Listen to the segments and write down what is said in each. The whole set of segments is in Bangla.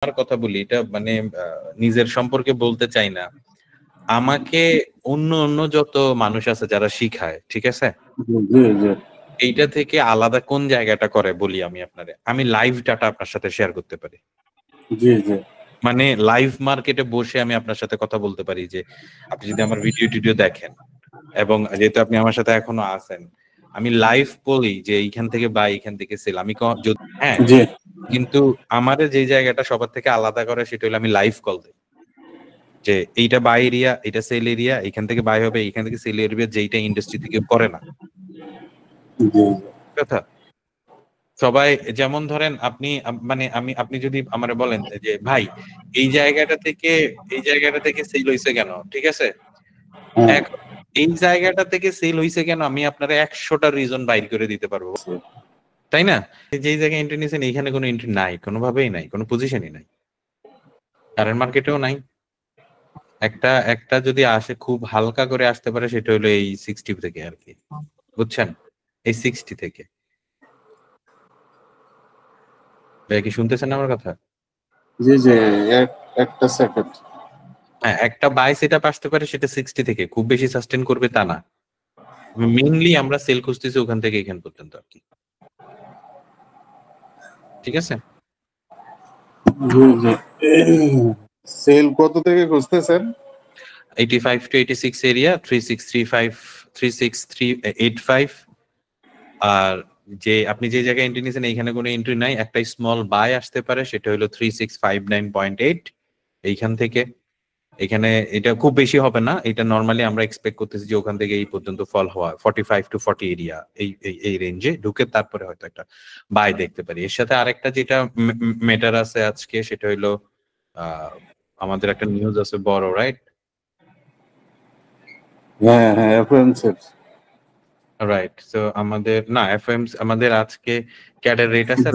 আমার কথা বলি, এটা মানে নিজের সম্পর্কে বলতে চাই না, আমাকে অন্য অন্য যত মানুষ আছে যারা শিখায়, ঠিক আছে, এইটা থেকে আলাদা কোন জায়গাটা করে বলি আমি আপনারে, আমি লাইভ ডাটা আপনার সাথে শেয়ার করতে পারি। মানে লাইভ মার্কেটে বসে আমি আপনার সাথে কথা বলতে পারি যে আপনি যদি আমার ভিডিও টিডিও দেখেন, এবং যেহেতু আপনি আমার সাথে এখনো আছেন, আমি লাইভ বলি যে এইখান থেকে বাই, এখান থেকে সেল। আমি হ্যাঁ, কিন্তু আমাদের যে জায়গাটা সবার থেকে আলাদা করে সেটা হলো আমি লাইভ কল দিই যে এইটা বাই এরিয়া, এটা সেল এরিয়া, এখান থেকে বাই হবে, এখান থেকে সেল এরিয়া, যেটা ইন্ডাস্ট্রি থেকে করে না কথা। সবাই যেমন ধরেন আপনি মানে আপনি যদি আমারে বলেন যে ভাই এই জায়গাটা থেকে সেল হইছে কেন, ঠিক আছে, এখন এই জায়গাটা থেকে সেল হইছে কেন আমি আপনার 100টা রিজন বাইর করে দিতে পারবো, তাই না? যেই জায়গায় এন্ট্রি নিয়েছেন এইখানে কোনো এন্ট্রি নাই, কোনোভাবেই নাই, কোনো পজিশনই নাই, কারেন্ট মার্কেটেও নাই। একটা একটা যদি আসে খুব হালকা করে আসতে পারে, সেটা হলো এই 60 থেকে আর কি, বুঝছেন, এই 60 থেকে। ভাই কি শুনতেছেন আমার কথা? জি জি, একটা সেকেন্ড। হ্যাঁ, একটা বাই সেটআপ আসতে পারে, সেটা 60 থেকে, খুব বেশি সাস্টেইন করবে তা না। মেইনলি আমরা সেল খুঁজতেছি ওখান থেকে এখান পর্যন্ত আর কি, ঠিক আছে। জি জি, সেল কত থেকে খুঁজতেছেন? 85 to 86 এরিয়া, 3635 36385। আর যে আপনি যে জায়গায় এন্ট্রি নিয়েছেন এইখানে কোনো এন্ট্রি নাই, একটা স্মল বাই আসতে পারে, সেটা হলো 3659.8 এইখান থেকে এখানে। এটা খুব বেশি হবে না, এটা নরমালি আমরা এক্সপেক্ট করতেছি যে ওখান থেকে এই পর্যন্ত ফল হওয়া 45 to 40 এরিয়া, এই রেঞ্জে ঢুকে তারপরে হয়তো একটা বাই দেখতে পারি। এর সাথে আরেকটা যেটা মেটার আছে আজকে, সেটা হলো আমাদের একটা নিউজ আছে বড়, রাইট? হ্যাঁ হ্যাঁ, এফএমসি। রাইট, সো আমাদের না এফএমস, আমাদের আজকে ক্যাডের রেট আছে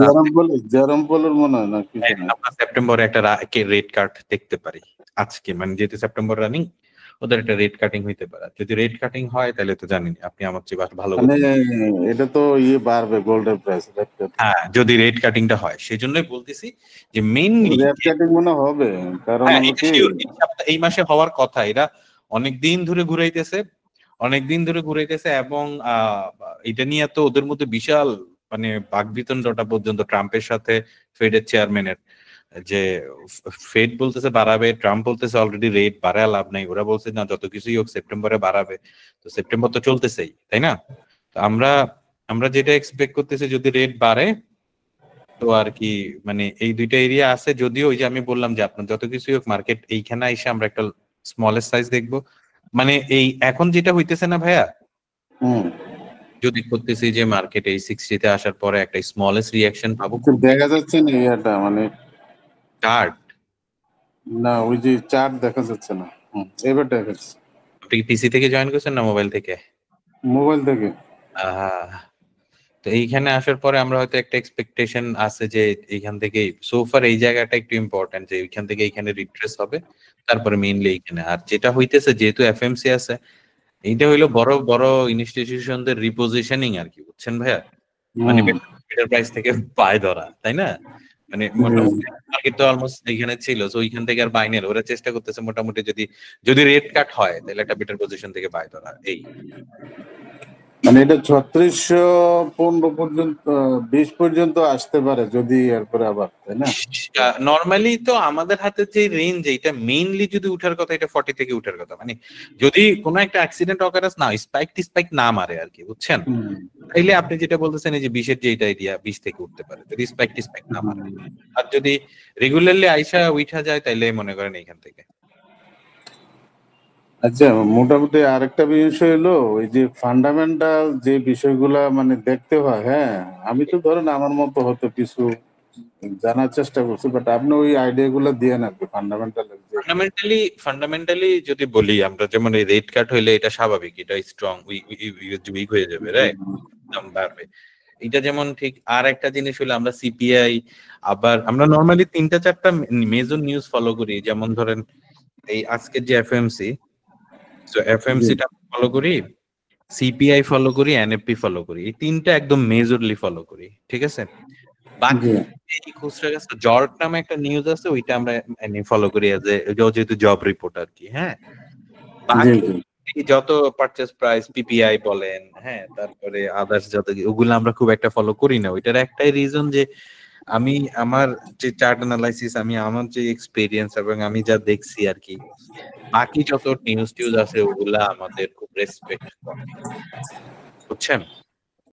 জেরম বলের মনে হয় না কি হ্যাঁ, জানি। আমরা সেপ্টেম্বরে একটা রেট কাট দেখতে পারি আজকে, মানে যেহেতু সেপ্টেম্বর রানিং, ওদের একটা রেট কাটিং হইতে পারে। যদি রেট কাটিং হয় তাহলে তো জানেন আপনি আমার চেয়ে ভালো মানে বুঝেন। এটা তো বাড়বে, গোল্ডের প্রাইস। হ্যাঁ, যদি রেট কাটিংটা হয়, সেজন্যই বলতেছি যে মেইনলি রেট কাটিং মনে হবে, কারণ হ্যাঁ, হলো এটা কি, শিওর এই মাসে হওয়ার কথা। এরা অনেকদিন ধরে ঘুরাইতেছে এবং এটা নিয়ে তো ওদের মধ্যে বিশাল মানে বাকবিতণ্ডাটা পর্যন্ত ট্রাম্পের সাথে ফেডের চেয়ারম্যানের, যে ফেড বলতেছে বাড়াবে, ট্রাম্প বলতেছে অলরেডি রেট বাড়ায় লাভ নাই, ওরা বলছে না যত কিছুই হোক সেপ্টেম্বরে বাড়াবে। তো সেপ্টেম্বর তো চলতেছেই, তাই না? তো আমরা যেটা এক্সপেক্ট করতেছি যদি রেট বাড়ে, তো আর কি মানে এই দুইটা এরিয়া আছে। যদিও ওই যে আমি বললাম যে আপনার যত কিছুই হোক মার্কেট এইখানে এসে আমরা একটা স্মলেস্ট সাইজ দেখবো। মানে এই এখন যেটা হইতেছে না ভাইয়া, যদি করতেছি যে মার্কেট এই 60 তে আসার পরে একটা স্মলেস্ট রিয়াকশন পাবো, খুব দেখা যাচ্ছে না ইয়াটা, মানে চার্ট। না, ওই যে চার্ট দেখা যাচ্ছে না। এবার দেখা যাচ্ছে। আপনি কি পিসি থেকে জয়েন করছেন না মোবাইল থেকে? মোবাইল থেকে। আহ তো এইখানে আসার পরে আমরা হয়তো একটা এক্সপেকটেশন আছে যে এইখান থেকে সোফার এই জায়গাটা একটু ইম্পর্টেন্ট, যে এইখান থেকে এইখানে রিট্রেস হবে, তারপরে মেইনলি এইখানে। আর যেটা হইতেছে যেহেতু এফএমসি আছে, এইটা হইলো বড় বড় ইনস্টিটিউশনদের রিপোজিশনিং আর কি, বুঝছেন ভাইয়া? মানে বেটার প্রাইস থেকে বাই ধরা, তাই না? মানে মোটামুটি মার্কেট তো অলমোস্ট এইখানে ছিল, তো ওইখান থেকে আর বাই নেই, ওরা চেষ্টা করতেছে মোটামুটি যদি রেট কাট হয় তাহলে একটা বেটার পজিশন থেকে বাই ধরা। এই মানে এটা 3615 পর্যন্ত, 20 পর্যন্ত আসতে পারে যদি, এরপরে আবার, তাই না? নরমালি তো আমাদের হাতে যে রেঞ্জ, এইটা মেইনলি যদি উঠার কথা, এটা 40 থেকে উঠার কথা, মানে যদি কোনো একটা অ্যাক্সিডেন্ট অকারেন্স না স্পাইক না মারে আর কি, বুঝছেন? তাইলে আপনি যেটা বলতেছেন এই যে 20-এর যে এটা এরিয়া 20 থেকে উঠতে পারে, যদি স্পাইক না মারে। আর যদি রেগুলারলি আইসা উঠা যায় তাইলে মনে করেন এইখান থেকে। আচ্ছা, মোটামুটি আরেকটা বিষয় হলো ওই যে ফান্ডামেন্টাল যে বিষয়গুলা মানে দেখতে হয়। হ্যাঁ, আমি তো ধরেন আমার মতো হয়তো কিছু জানার চেষ্টা করছি, বাট আপনি ওই আইডিয়া গুলো দিয়ে না, ফান্ডামেন্টাল। ফান্ডামেন্টালি যদি বলি আমরা, যেমন এই রেট কাট হইলে এটা স্বাভাবিক, এটা স্ট্রং উইক হয়ে যাবে, রাইট, দাম বাড়বে। এটা যেমন ঠিক। আর একটা জিনিস হলো আমরা সিপিআই, আবার আমরা নরমালি 3-4টা মেজর নিউজ ফলো করি, যেমন ধরেন এই আজকের যে এফএমসি, তো এফএমসিটা ফলো করি, সিপিআই ফলো করি, এনএফপি ফলো করি, এই তিনটা একদম মেজরলি ফলো করি, ঠিক আছে। বাকি এই খুচরা কাছে জর্ট নামে একটা নিউজ আছে, ওইটা আমরা ফলো করি যেহেতু জব রিপোর্ট আর কি। হ্যাঁ, বাকি যত পারচেজ প্রাইস পিপিআই বলেন, হ্যাঁ, তারপরে আদার্স যত ওগুলো আমরা খুব একটা ফলো করি না। ওইটার একটাই রিজন যে আমি আমার যে চার্ট অ্যানালাইসিস, আমি আমার যে এক্সপেরিয়েন্স এবং আমি যা দেখছি আর কি, বাকি যত নিউজ টিউজ আছে ওগুলা আমাদের খুব রেসপেক্ট করে, বুঝছেন?